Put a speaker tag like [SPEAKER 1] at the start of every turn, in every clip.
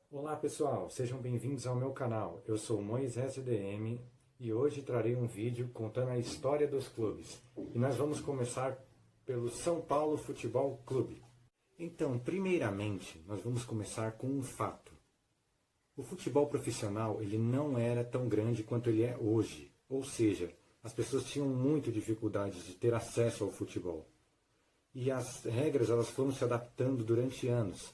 [SPEAKER 1] Olá pessoal, sejam bem-vindos ao meu canal. Eu sou Moisés EDM e hoje trarei um vídeo contando a história dos clubes. E nós vamos começar pelo São Paulo Futebol Clube. Então, primeiramente, nós vamos começar com um fato. O futebol profissional ele não era tão grande quanto ele é hoje. Ou seja, as pessoas tinham muita dificuldade de ter acesso ao futebol. E as regras elas foram se adaptando durante anos.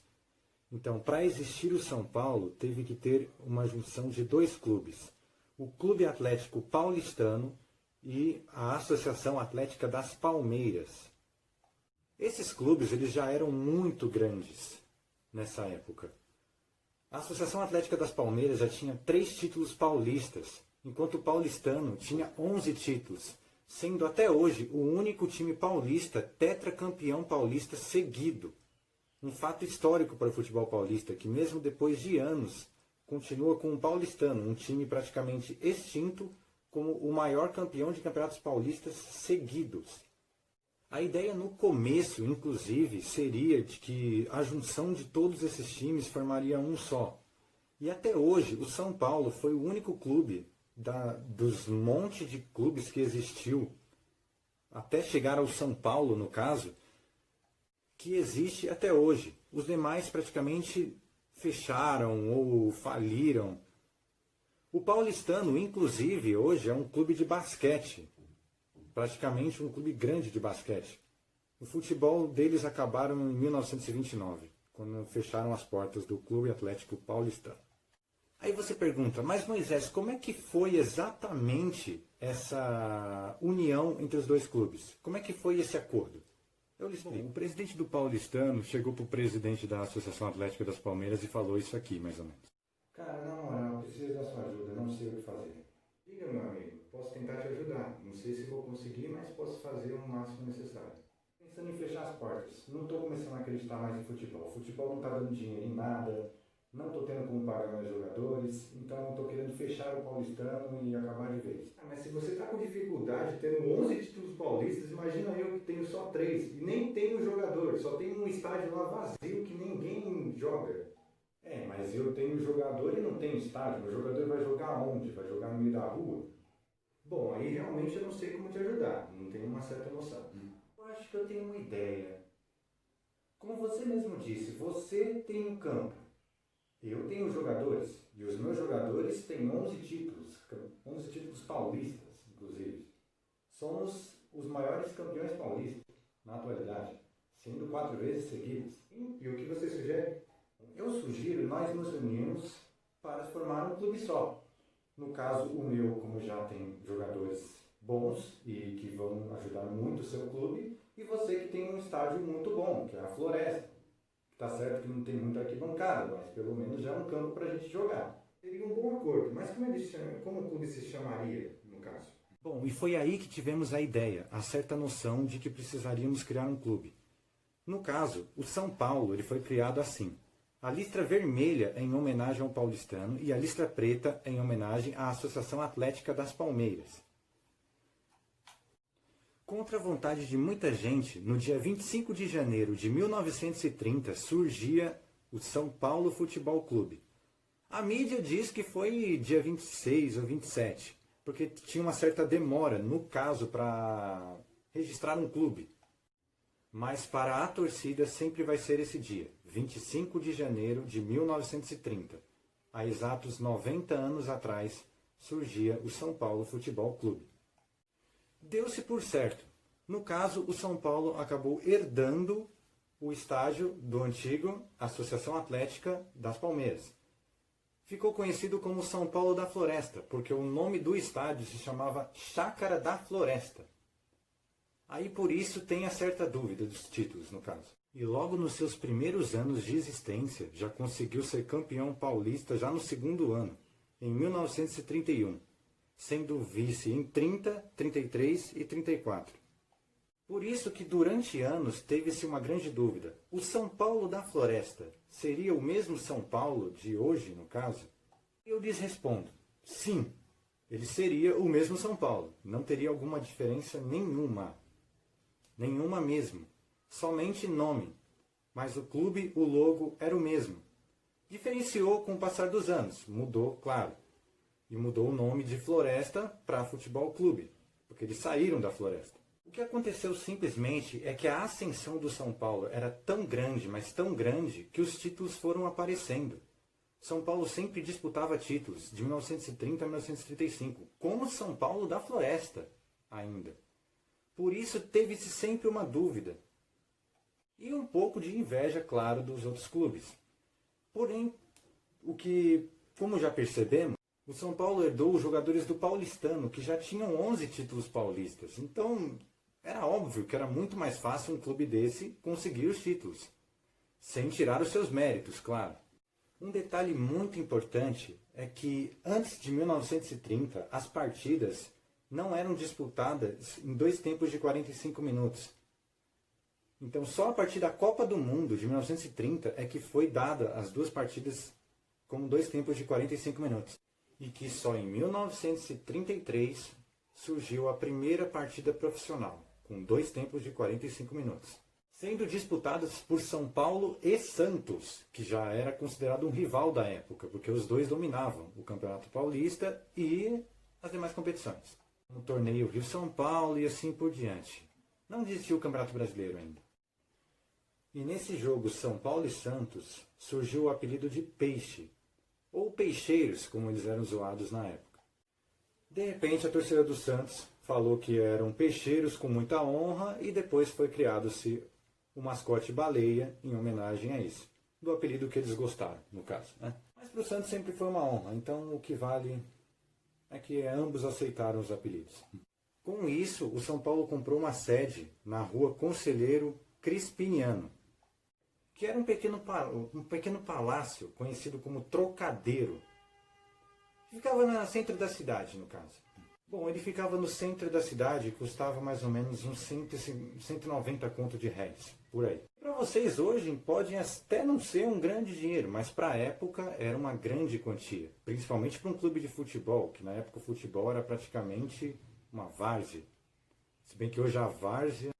[SPEAKER 1] Então, para existir o São Paulo, teve que ter uma junção de dois clubes. O Clube Atlético Paulistano e a Associação Atlética das Palmeiras. Esses clubes eles já eram muito grandes nessa época. A Associação Atlética das Palmeiras já tinha 3 títulos paulistas, enquanto o Paulistano tinha 11 títulos, sendo até hoje o único time paulista tetracampeão paulista seguido. Um fato histórico para o futebol paulista, que mesmo depois de anos, continua com o Paulistano, um time praticamente extinto, como o maior campeão de campeonatos paulistas seguidos. A ideia no começo, inclusive, seria de que a junção de todos esses times formaria um só. E até hoje, o São Paulo foi o único clube dos monte de clubes que existiu, até chegar ao São Paulo, no caso, que existe até hoje. Os demais praticamente fecharam ou faliram. O Paulistano, inclusive, hoje é um clube de basquete. Praticamente um clube grande de basquete. O futebol deles acabaram em 1929, quando fecharam as portas do Clube Atlético Paulistano. Aí você pergunta, mas Moisés, como é que foi exatamente essa união entre os dois clubes? Como é que foi esse acordo? Eu lhe explico. O presidente do Paulistano chegou para o presidente da Associação Atlética das Palmeiras e falou isso aqui, mais ou menos. Cara, na moral, preciso da sua ajuda, não sei o que fazer. Diga, meu amigo, posso tentar te ajudar. Não sei se vou conseguir, mas posso fazer o máximo necessário. Pensando em fechar as portas. Não estou começando a acreditar mais em futebol. Futebol não está dando dinheiro em nada. Não estou tendo como pagar meus jogadores. Então estou querendo fechar o Paulistano e acabar de vez. Mas se você está com dificuldade, tendo 11 títulos paulistas, imagina eu que tenho só 3. E nem tenho jogador. Só tenho um estádio lá vazio que ninguém joga. Mas eu tenho jogador e não tenho estádio. O jogador vai jogar onde? Vai jogar no meio da rua? Bom, aí realmente eu não sei como te ajudar. Não tenho uma certa noção. Eu acho que eu tenho uma ideia. Como você mesmo disse, você tem um campo. Eu tenho jogadores. E os meus jogadores têm 11 títulos. 11 títulos paulistas, inclusive. Somos os maiores campeões paulistas, na atualidade. Sendo 4 vezes seguidas. E o que você sugere? Eu sugiro nós nos unirmos para formar um clube só. No caso, o meu, como já tem jogadores bons e que vão ajudar muito o seu clube, e você que tem um estádio muito bom, que é a Floresta. Está certo que não tem muita arquibancada, mas pelo menos já é um campo para a gente jogar. Seria um bom acordo, mas como o clube se chamaria, no caso? Bom, e foi aí que tivemos a ideia, a certa noção de que precisaríamos criar um clube. No caso, o São Paulo ele foi criado assim. A listra vermelha em homenagem ao paulistano e a listra preta em homenagem à Associação Atlética das Palmeiras. Contra a vontade de muita gente, no dia 25 de janeiro de 1930 surgia o São Paulo Futebol Clube. A mídia diz que foi dia 26 ou 27, porque tinha uma certa demora, no caso, para registrar um clube. Mas para a torcida sempre vai ser esse dia, 25 de janeiro de 1930. Há exatos 90 anos atrás, surgia o São Paulo Futebol Clube. Deu-se por certo. No caso, o São Paulo acabou herdando o estádio do antigo Associação Atlética das Palmeiras. Ficou conhecido como São Paulo da Floresta, porque o nome do estádio se chamava Chácara da Floresta. Aí por isso tem a certa dúvida dos títulos, no caso. E logo nos seus primeiros anos de existência, já conseguiu ser campeão paulista já no segundo ano, em 1931, sendo vice em 30, 33 e 34. Por isso que durante anos teve-se uma grande dúvida. O São Paulo da Floresta seria o mesmo São Paulo de hoje, no caso? Eu lhes respondo, sim, ele seria o mesmo São Paulo, não teria alguma diferença nenhuma. Nenhuma mesmo. Somente nome. Mas o clube, o logo, era o mesmo. Diferenciou com o passar dos anos, mudou, claro, e mudou o nome de Floresta para Futebol Clube, porque eles saíram da Floresta. O que aconteceu simplesmente é que a ascensão do São Paulo era tão grande, mas tão grande, que os títulos foram aparecendo. São Paulo sempre disputava títulos, de 1930 a 1935, como São Paulo da Floresta ainda. Por isso teve-se sempre uma dúvida. E um pouco de inveja, claro, dos outros clubes. Porém, como já percebemos, o São Paulo herdou os jogadores do Paulistano, que já tinham 11 títulos paulistas. Então, era óbvio que era muito mais fácil um clube desse conseguir os títulos. Sem tirar os seus méritos, claro. Um detalhe muito importante é que, antes de 1930, as partidas não eram disputadas em 2 tempos de 45 minutos. Então, só a partir da Copa do Mundo de 1930 é que foi dada as 2 partidas como 2 tempos de 45 minutos. E que só em 1933 surgiu a primeira partida profissional, com 2 tempos de 45 minutos. Sendo disputadas por São Paulo e Santos, que já era considerado um rival da época, porque os dois dominavam o Campeonato Paulista e as demais competições. No torneio Rio-São Paulo e assim por diante. Não existia o Campeonato Brasileiro ainda. E nesse jogo São Paulo e Santos surgiu o apelido de Peixe, ou Peixeiros, como eles eram zoados na época. De repente a torcida do Santos falou que eram peixeiros com muita honra e depois foi criado-se o mascote Baleia em homenagem a isso, do apelido que eles gostaram, no caso, né? Mas para o Santos sempre foi uma honra, então o que vale é que ambos aceitaram os apelidos. Com isso, o São Paulo comprou uma sede na rua Conselheiro Crispiniano, que era um pequeno palácio conhecido como Trocadeiro. Ficava no centro da cidade, no caso. Bom, ele ficava no centro da cidade e custava mais ou menos uns 190 conto de réis, por aí. Para vocês hoje pode até não ser um grande dinheiro, mas para a época era uma grande quantia. Principalmente para um clube de futebol, que na época o futebol era praticamente uma várzea. Se bem que hoje a várzea...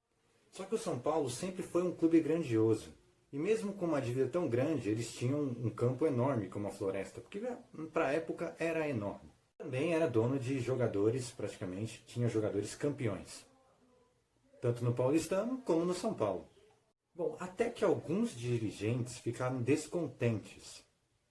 [SPEAKER 1] Só que o São Paulo sempre foi um clube grandioso. E mesmo com uma dívida tão grande, eles tinham um campo enorme como a Floresta, porque para a época era enorme. Também era dono de jogadores, praticamente, tinha jogadores campeões. Tanto no Paulistano como no São Paulo. Bom, até que alguns dirigentes ficaram descontentes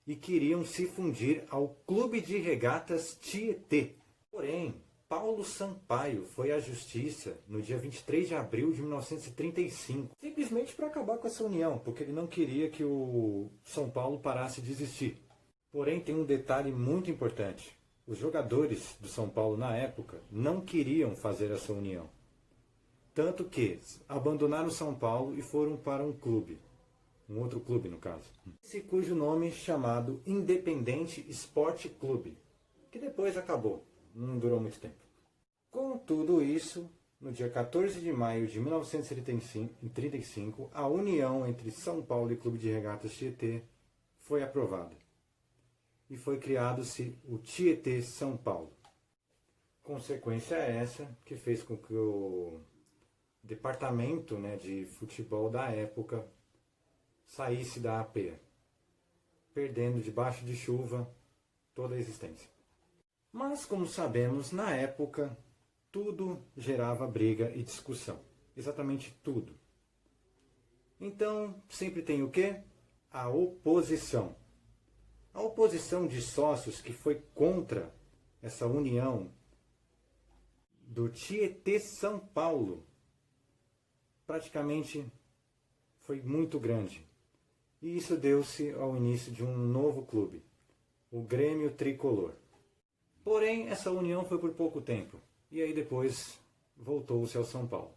[SPEAKER 1] e queriam se fundir ao Clube de Regatas Tietê. Porém, Paulo Sampaio foi à justiça no dia 23 de abril de 1935, simplesmente para acabar com essa união, porque ele não queria que o São Paulo parasse de existir. Porém, tem um detalhe muito importante. Os jogadores do São Paulo na época não queriam fazer essa união. Tanto que abandonaram São Paulo e foram para um clube. Um outro clube, no caso. Cujo nome chamado Independente Esporte Clube. Que depois acabou. Não durou muito tempo. Com tudo isso, no dia 14 de maio de 1935, a união entre São Paulo e Clube de Regatas Tietê foi aprovada. E foi criado-se o Tietê São Paulo. Consequência essa que fez com que o departamento, de futebol da época saísse da APA, perdendo debaixo de chuva toda a existência. Mas, como sabemos, na época, tudo gerava briga e discussão. Exatamente tudo. Então, sempre tem o quê? A oposição. A oposição de sócios que foi contra essa união do Tietê São Paulo praticamente foi muito grande. E isso deu-se ao início de um novo clube, o Grêmio Tricolor. Porém, essa união foi por pouco tempo. E aí depois voltou-se ao São Paulo.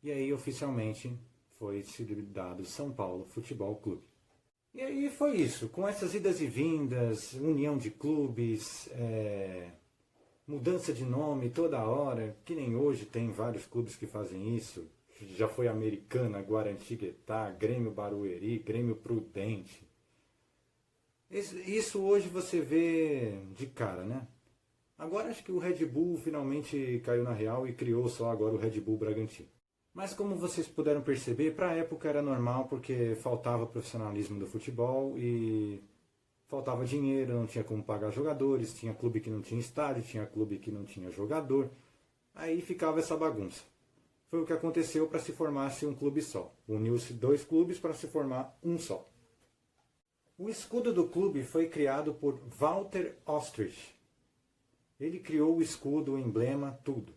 [SPEAKER 1] E aí oficialmente foi dado São Paulo Futebol Clube. E aí foi isso, com essas idas e vindas, união de clubes, mudança de nome toda hora, que nem hoje tem vários clubes que fazem isso. Já foi Americana, Guaratinguetá, Grêmio Barueri, Grêmio Prudente. Isso hoje você vê de cara, né? Agora acho que o Red Bull finalmente caiu na real e criou só agora o Red Bull Bragantino. Mas como vocês puderam perceber, para a época era normal porque faltava profissionalismo do futebol e faltava dinheiro, não tinha como pagar jogadores, tinha clube que não tinha estádio, tinha clube que não tinha jogador. Aí ficava essa bagunça. Foi o que aconteceu para se formasse um clube só. Uniu-se 2 clubes para se formar um só. O escudo do clube foi criado por Walter Ostrich. Ele criou o escudo, o emblema, tudo.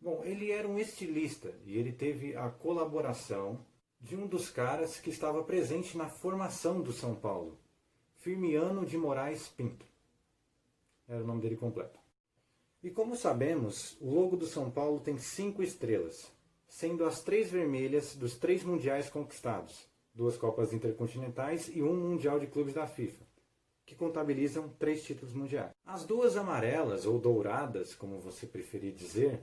[SPEAKER 1] Bom, ele era um estilista e ele teve a colaboração de um dos caras que estava presente na formação do São Paulo, Firmiano de Moraes Pinto. Era o nome dele completo. E como sabemos, o logo do São Paulo tem 5 estrelas, sendo as 3 vermelhas dos 3 mundiais conquistados, 2 Copas Intercontinentais e 1 Mundial de Clubes da FIFA, que contabilizam 3 títulos mundiais. As 2 amarelas, ou douradas, como você preferir dizer,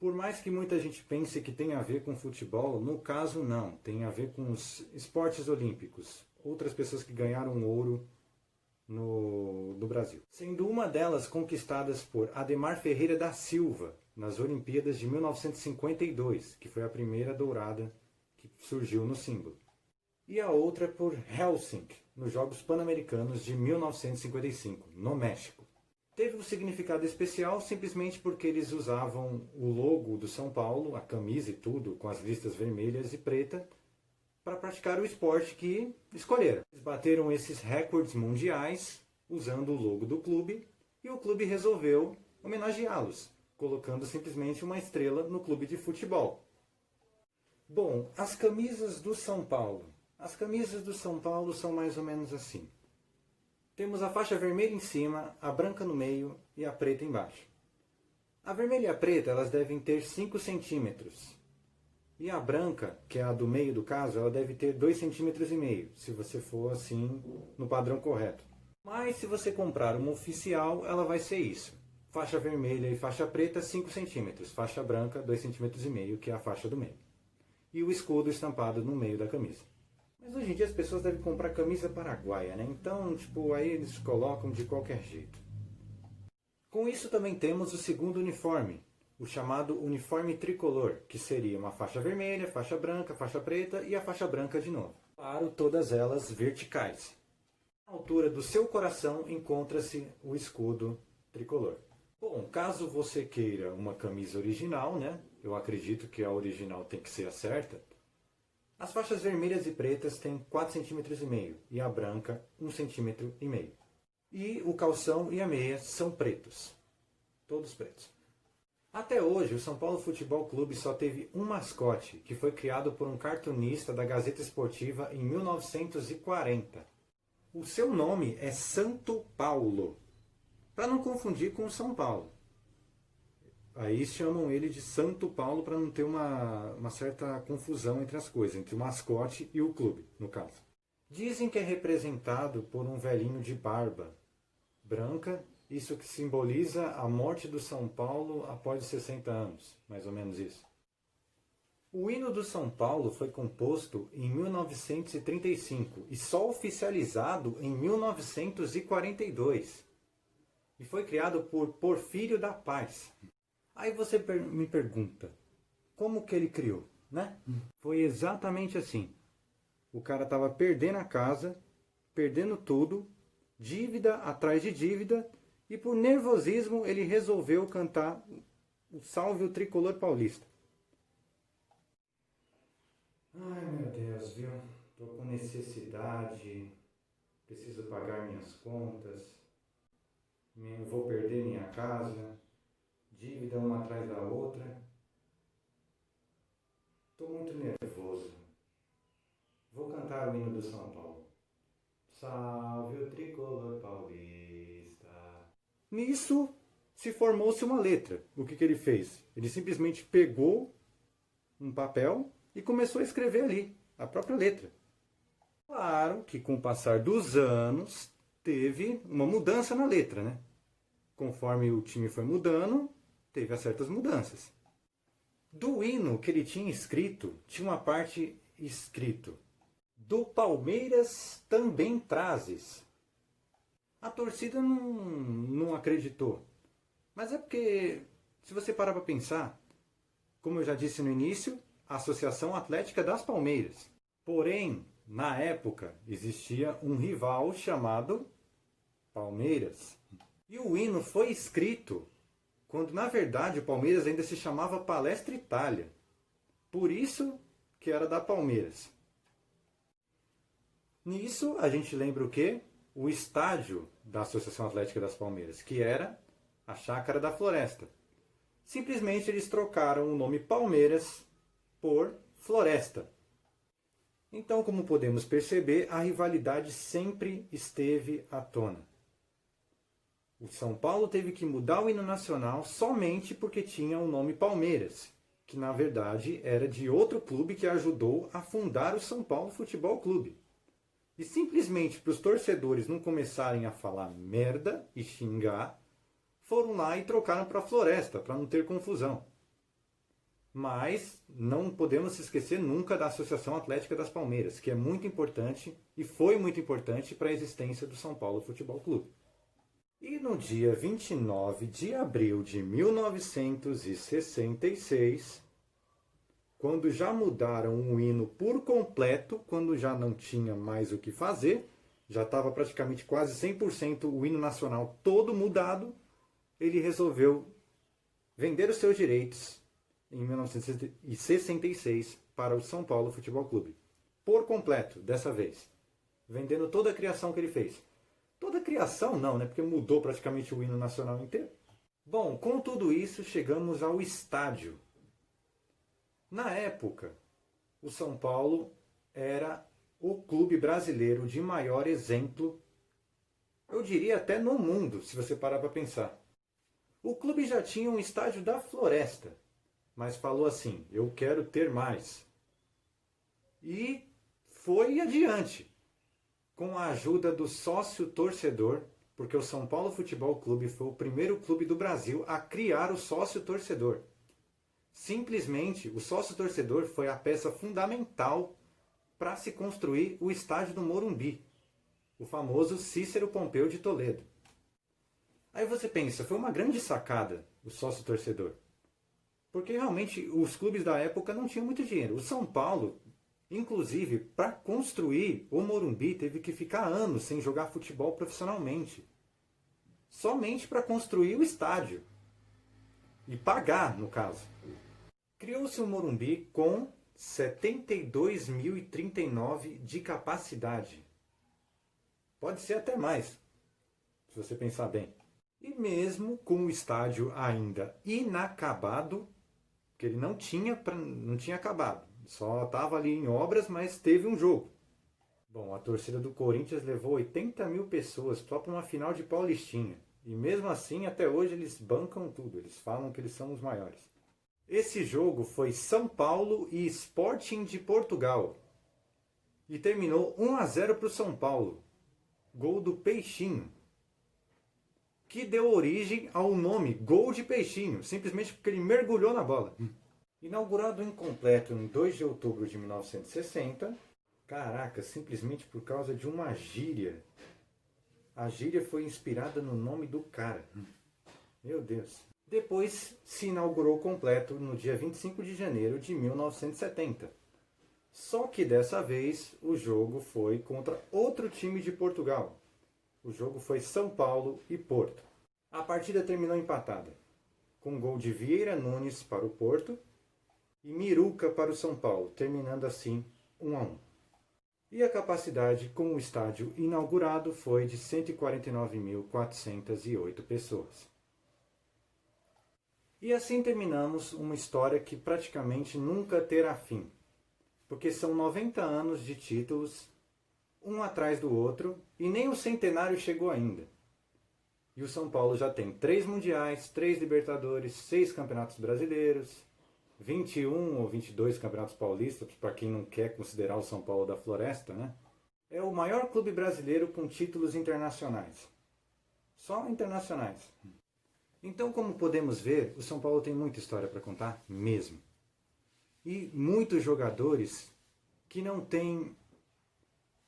[SPEAKER 1] por mais que muita gente pense que tem a ver com futebol, no caso não, tem a ver com os esportes olímpicos, outras pessoas que ganharam ouro no Brasil. Sendo uma delas conquistadas por Ademar Ferreira da Silva, nas Olimpíadas de 1952, que foi a primeira dourada que surgiu no símbolo. E a outra por Helsinki, nos Jogos Pan-Americanos de 1955, no México. Teve um significado especial simplesmente porque eles usavam o logo do São Paulo, a camisa e tudo, com as listas vermelhas e preta, para praticar o esporte que escolheram. Eles bateram esses recordes mundiais usando o logo do clube e o clube resolveu homenageá-los, colocando simplesmente uma estrela no clube de futebol. Bom, as camisas do São Paulo. As camisas do São Paulo são mais ou menos assim. Temos a faixa vermelha em cima, a branca no meio e a preta embaixo. A vermelha e a preta elas devem ter 5 centímetros. E a branca, que é a do meio do caso, ela deve ter 2,5 centímetros, se você for assim no padrão correto. Mas se você comprar uma oficial, ela vai ser isso. Faixa vermelha e faixa preta, 5 centímetros. Faixa branca, 2,5 centímetros, que é a faixa do meio. E o escudo estampado no meio da camisa. Mas hoje em dia as pessoas devem comprar camisa paraguaia, né? Então, aí eles colocam de qualquer jeito. Com isso também temos o segundo uniforme, o chamado uniforme tricolor, que seria uma faixa vermelha, faixa branca, faixa preta e a faixa branca de novo. Claro, todas elas verticais. À altura do seu coração encontra-se o escudo tricolor. Bom, caso você queira uma camisa original, né? Eu acredito que a original tem que ser a certa. As faixas vermelhas e pretas têm 4,5 centímetros e a branca 1,5 centímetro. E o calção e a meia são pretos. Todos pretos. Até hoje, o São Paulo Futebol Clube só teve um mascote, que foi criado por um cartunista da Gazeta Esportiva em 1940. O seu nome é Santo Paulo, para não confundir com o São Paulo. Aí chamam ele de Santo Paulo para não ter uma certa confusão entre as coisas, entre o mascote e o clube, no caso. Dizem que é representado por um velhinho de barba branca, isso que simboliza a morte do São Paulo após os 60 anos, mais ou menos isso. O hino do São Paulo foi composto em 1935 e só oficializado em 1942. E foi criado por Porfírio da Paz. Aí você me pergunta, como que ele criou, né? Foi exatamente assim. O cara estava perdendo a casa, perdendo tudo, dívida atrás de dívida, e por nervosismo ele resolveu cantar o Salve o Tricolor Paulista. Ai meu Deus, viu? Tô com necessidade, preciso pagar minhas contas, vou perder minha casa. Dívida uma atrás da outra. Estou muito nervoso. Vou cantar o hino do São Paulo. Salve o tricolor paulista. Nisso se formou-se uma letra. O que ele fez? Ele simplesmente pegou um papel e começou a escrever ali a própria letra. Claro que com o passar dos anos teve uma mudança na letra, né? Conforme o time foi mudando, teve certas mudanças. Do hino que ele tinha escrito, tinha uma parte escrito: do Palmeiras também trazes. A torcida não acreditou. Mas é porque, se você parar para pensar, como eu já disse no início, a Associação Atlética das Palmeiras. Porém, Na época, existia um rival chamado Palmeiras. E o hino foi escrito quando, na verdade, o Palmeiras ainda se chamava Palestra Itália. Por isso que era da Palmeiras. Nisso, a gente lembra o quê? O estádio da Associação Atlética das Palmeiras, que era a Chácara da Floresta. Simplesmente eles trocaram o nome Palmeiras por Floresta. Então, como podemos perceber, a rivalidade sempre esteve à tona. O São Paulo teve que mudar o hino nacional somente porque tinha o nome Palmeiras, que na verdade era de outro clube que ajudou a fundar o São Paulo Futebol Clube. E simplesmente para os torcedores não começarem a falar merda e xingar, foram lá e trocaram para Floresta, para não ter confusão. Mas não podemos se esquecer nunca da Associação Atlética das Palmeiras, que é muito importante e foi muito importante para a existência do São Paulo Futebol Clube. E no dia 29 de abril de 1966, quando já mudaram o hino por completo, quando já não tinha mais o que fazer, já estava praticamente quase 100% o hino nacional todo mudado, ele resolveu vender os seus direitos em 1966 para o São Paulo Futebol Clube. Por completo, dessa vez. Vendendo toda a criação que ele fez. Toda a criação não, né? Porque mudou praticamente o hino nacional inteiro. Bom, com tudo isso, chegamos ao estádio. Na época, o São Paulo era o clube brasileiro de maior exemplo, eu diria até no mundo, se você parar para pensar. O clube já tinha um estádio da Floresta, mas falou assim, eu quero ter mais. E foi adiante, com a ajuda do sócio-torcedor, porque o São Paulo Futebol Clube foi o primeiro clube do Brasil a criar o sócio-torcedor. Simplesmente, o sócio-torcedor foi a peça fundamental para se construir o estádio do Morumbi, o famoso Cícero Pompeu de Toledo. Aí você pensa, foi uma grande sacada o sócio-torcedor. Porque realmente os clubes da época não tinham muito dinheiro. O São Paulo, inclusive, para construir o Morumbi, teve que ficar anos sem jogar futebol profissionalmente. Somente para construir o estádio. E pagar, no caso. Criou-se o Morumbi com 72.039 de capacidade. Pode ser até mais, se você pensar bem. E mesmo com o estádio ainda inacabado, que ele não tinha acabado, só estava ali em obras, mas teve um jogo. Bom, a torcida do Corinthians levou 80 mil pessoas só para uma final de Paulistinha. E mesmo assim, até hoje, eles bancam tudo, eles falam que eles são os maiores. Esse jogo foi São Paulo e Sporting de Portugal. E terminou 1-0 para o São Paulo. Gol do Peixinho. Que deu origem ao nome Gol de Peixinho, simplesmente porque ele mergulhou na bola. Inaugurado incompleto em 2 de outubro de 1960, caraca, simplesmente por causa de uma gíria. A gíria foi inspirada no nome do cara. Meu Deus. Depois se inaugurou completo no dia 25 de janeiro de 1970. Só que dessa vez o jogo foi contra outro time de Portugal. O jogo foi São Paulo e Porto. A partida terminou empatada, com gol de Vieira Nunes para o Porto e Miruca para o São Paulo, terminando assim 1-1. E a capacidade com o estádio inaugurado foi de 149.408 pessoas. E assim terminamos uma história que praticamente nunca terá fim, porque são 90 anos de títulos, um atrás do outro, e nem o centenário chegou ainda. E o São Paulo já tem 3 mundiais, 3 Libertadores, 6 campeonatos brasileiros, 21 ou 22 campeonatos paulistas, para quem não quer considerar o São Paulo da Floresta, né? É o maior clube brasileiro com títulos internacionais. Só internacionais. Então, como podemos ver, o São Paulo tem muita história para contar mesmo. E muitos jogadores que não têm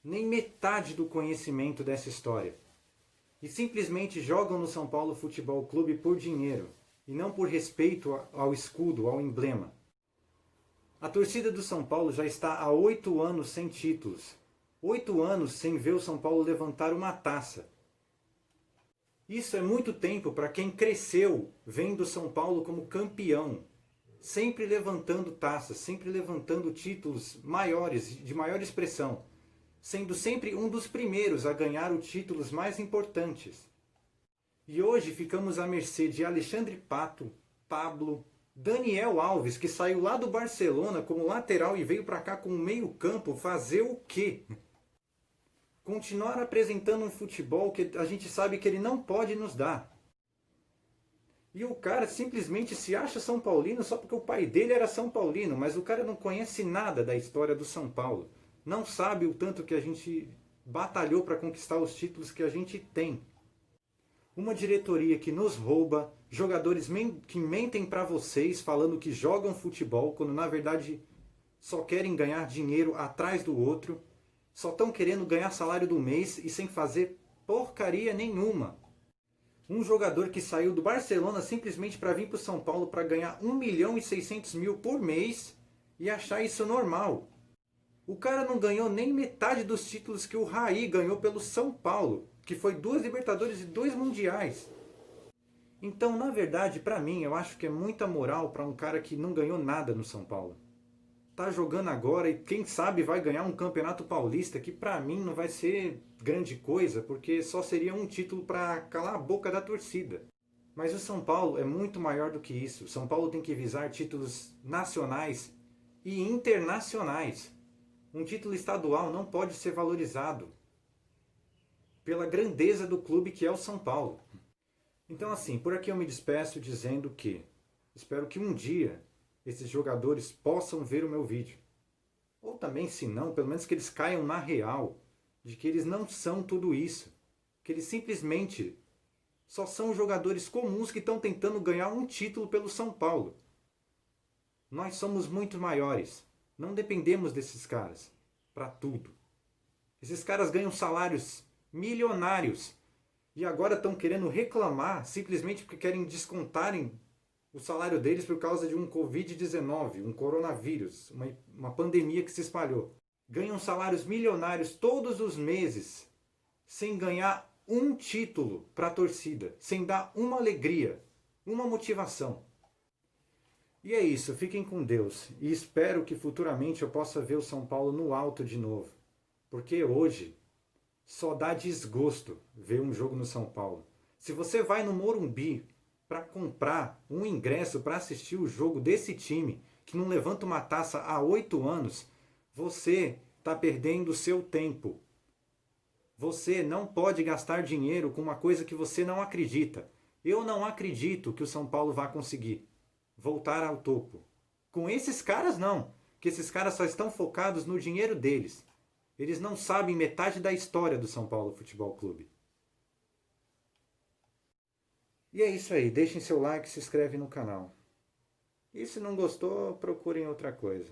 [SPEAKER 1] nem metade do conhecimento dessa história. E simplesmente jogam no São Paulo Futebol Clube por dinheiro. E não por respeito ao escudo, ao emblema. A torcida do São Paulo já está há 8 anos sem títulos. 8 anos sem ver o São Paulo levantar uma taça. Isso é muito tempo para quem cresceu vendo o São Paulo como campeão. Sempre levantando taças, sempre levantando títulos maiores, de maior expressão. Sendo sempre um dos primeiros a ganhar os títulos mais importantes. E hoje ficamos à mercê de Alexandre Pato, Pablo, Daniel Alves, que saiu lá do Barcelona como lateral e veio para cá com meio campo fazer o quê? Continuar apresentando um futebol que a gente sabe que ele não pode nos dar. E o cara simplesmente se acha São Paulino só porque o pai dele era São Paulino, mas o cara não conhece nada da história do São Paulo. Não sabe o tanto que a gente batalhou para conquistar os títulos que a gente tem. Uma diretoria que nos rouba, jogadores que mentem para vocês falando que jogam futebol, quando na verdade só querem ganhar dinheiro atrás do outro, só estão querendo ganhar salário do mês e sem fazer porcaria nenhuma. Um jogador que saiu do Barcelona simplesmente para vir para o São Paulo para ganhar 1.600.000 por mês e achar isso normal. O cara não ganhou nem metade dos títulos que o Raí ganhou pelo São Paulo, que foi 2 Libertadores e 2 Mundiais. Então, na verdade, para mim, eu acho que é muita moral para um cara que não ganhou nada no São Paulo. Tá jogando agora e quem sabe vai ganhar um Campeonato Paulista, que para mim não vai ser grande coisa, porque só seria um título para calar a boca da torcida. Mas o São Paulo é muito maior do que isso. O São Paulo tem que visar títulos nacionais e internacionais. Um título estadual não pode ser valorizado pela grandeza do clube que é o São Paulo. Então assim, por aqui eu me despeço dizendo que espero que um dia esses jogadores possam ver o meu vídeo. Ou também, se não, pelo menos que eles caiam na real de que eles não são tudo isso. Que eles simplesmente só são jogadores comuns que estão tentando ganhar um título pelo São Paulo. Nós somos muito maiores. Não dependemos desses caras para tudo. Esses caras ganham salários milionários e agora estão querendo reclamar simplesmente porque querem descontarem o salário deles por causa de um Covid-19, um coronavírus, uma pandemia que se espalhou. Ganham salários milionários todos os meses sem ganhar um título para a torcida, sem dar uma alegria, uma motivação. E é isso, fiquem com Deus e espero que futuramente eu possa ver o São Paulo no alto de novo. Porque hoje só dá desgosto ver um jogo no São Paulo. Se você vai no Morumbi para comprar um ingresso para assistir o jogo desse time, que não levanta uma taça há 8 anos, você está perdendo o seu tempo. Você não pode gastar dinheiro com uma coisa que você não acredita. Eu não acredito que o São Paulo vá conseguir voltar ao topo. Com esses caras não, que esses caras só estão focados no dinheiro deles. Eles não sabem metade da história do São Paulo Futebol Clube. E é isso aí, deixem seu like e se inscreve no canal. E se não gostou, procurem outra coisa.